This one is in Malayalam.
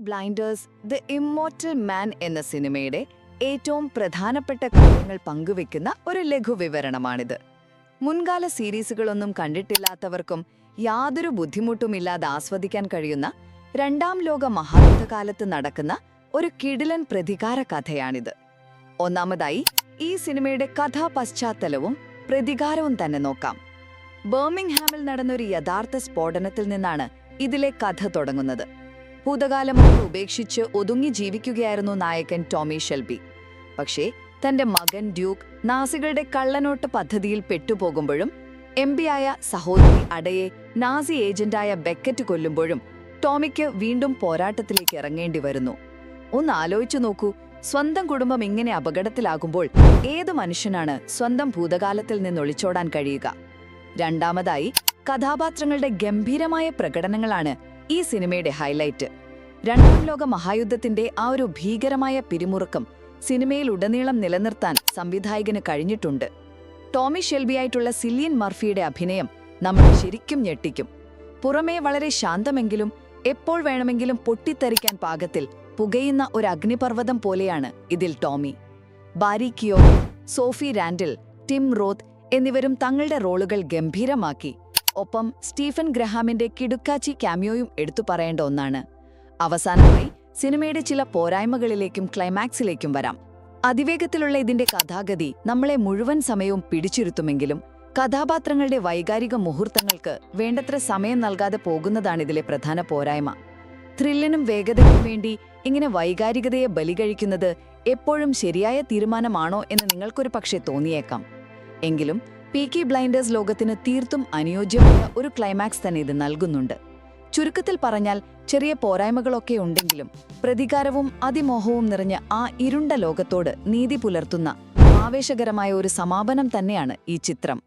ബ്ലൈൻഡേഴ്സ് ദ ഇമ്മോർട്ടൽ മാൻ എന്ന സിനിമയുടെ ഏറ്റവും പ്രധാനപ്പെട്ട കാര്യങ്ങൾ പങ്കുവെക്കുന്ന ഒരു ലഘുവിവരണമാണിത്. മുൻകാല സീരീസുകളൊന്നും കണ്ടിട്ടില്ലാത്തവർക്കും യാതൊരു ബുദ്ധിമുട്ടുമില്ലാതെ ആസ്വദിക്കാൻ കഴിയുന്ന രണ്ടാം ലോക മഹായുദ്ധകാലത്ത് നടക്കുന്ന ഒരു കിടിലൻ പ്രതികാര കഥയാണിത്. ഒന്നാമതായി ഈ സിനിമയുടെ കഥാപശ്ചാത്തലവും പ്രതികാരവും തന്നെ നോക്കാം. ബർമിംഗ്ഹാമിൽ നടന്നൊരു യഥാർത്ഥ സ്ഫോടനത്തിൽ നിന്നാണ് ഇതിലെ കഥ തുടങ്ങുന്നത്. ഭൂതകാലമൊക്കെ ഉപേക്ഷിച്ച് ഒതുങ്ങി ജീവിക്കുകയായിരുന്നു നായകൻ ടോമി ഷെൽബി. പക്ഷേ തന്റെ മകൻ ഡ്യൂക്ക് നാസികളുടെ കള്ളനോട്ട് പദ്ധതിയിൽ പെട്ടുപോകുമ്പോഴും എംപിയായ സഹോദരി അഡയെ നാസി ഏജന്റായ ബെക്കറ്റ് കൊല്ലുമ്പോഴും ടോമിക്ക് വീണ്ടും പോരാട്ടത്തിലേക്ക് ഇറങ്ങേണ്ടി വരുന്നു. ഒന്ന് ആലോചിച്ചു നോക്കൂ, സ്വന്തം കുടുംബം ഇങ്ങനെ അപകടത്തിലാകുമ്പോൾ ഏത് മനുഷ്യനാണ് സ്വന്തം ഭൂതകാലത്തിൽ നിന്നൊളിച്ചോടാൻ കഴിയുക? രണ്ടാമതായി കഥാപാത്രങ്ങളുടെ ഗംഭീരമായ പ്രകടനങ്ങളാണ് ഈ സിനിമയുടെ ഹൈലൈറ്റ്. രണ്ടാം ലോക മഹായുദ്ധത്തിന്റെ ആ ഒരു ഭീകരമായ പിരിമുറുക്കം സിനിമയിൽ ഉടനീളം നിലനിർത്താൻ സംവിധായകന് കഴിഞ്ഞിട്ടുണ്ട്. ടോമി ഷെൽബിയായിട്ടുള്ള സില്ലിയൻ മർഫിയുടെ അഭിനയം നമ്മൾ ശരിക്കും ഞെട്ടിക്കും. പുറമേ വളരെ ശാന്തമെങ്കിലും എപ്പോൾ വേണമെങ്കിലും പൊട്ടിത്തെറിക്കാൻ പാകത്തിൽ പുകയുന്ന ഒരു അഗ്നിപർവ്വതം പോലെയാണ് ഇതിൽ ടോമി. ബാരി കിയോൺ, സോഫി റാൻഡിൽ, ടിം റോത്ത് എന്നിവരും തങ്ങളുടെ റോളുകൾ ഗംഭീരമാക്കി. ഒപ്പം സ്റ്റീഫൻ ഗ്രഹാമിന്റെ കിടുക്കാച്ചി ക്യാമിയോയും എടുത്തു പറയേണ്ട ഒന്നാണ്. അവസാനമായി സിനിമയുടെ ചില പോരായ്മകളിലേക്കും ക്ലൈമാക്സിലേക്കും വരാം. അതിവേഗത്തിലുള്ള ഇതിന്റെ കഥാഗതി നമ്മളെ മുഴുവൻ സമയവും പിടിച്ചിരുത്തുമെങ്കിലും കഥാപാത്രങ്ങളുടെ വൈകാരിക മുഹൂർത്തങ്ങൾക്ക് വേണ്ടത്ര സമയം നൽകാതെ പോകുന്നതാണിതിലെ പ്രധാന പോരായ്മ. ത്രില്ലിനും വേഗതയ്ക്കും വേണ്ടി ഇങ്ങനെ വൈകാരികതയെ ബലികഴിക്കുന്നത് എപ്പോഴും ശരിയായ തീരുമാനമാണോ എന്ന് നിങ്ങൾക്കൊരു പക്ഷേ തോന്നിയേക്കാം. എങ്കിലും പീക്കി ബ്ലൈൻഡേഴ്സ് ലോകത്തിന് തീർത്തും അനുയോജ്യമായ ഒരു ക്ലൈമാക്സ് തന്നെ ഇത് നൽകുന്നുണ്ട്. ചുരുക്കത്തിൽ പറഞ്ഞാൽ ചെറിയ പോരായ്മകളൊക്കെ ഉണ്ടെങ്കിലും പ്രതികാരവും അതിമോഹവും നിറഞ്ഞ ആ ഇരുണ്ട ലോകത്തോട് നീതി പുലർത്തുന്ന ആവേശകരമായ ഒരു സമാപനം തന്നെയാണ് ഈ ചിത്രം.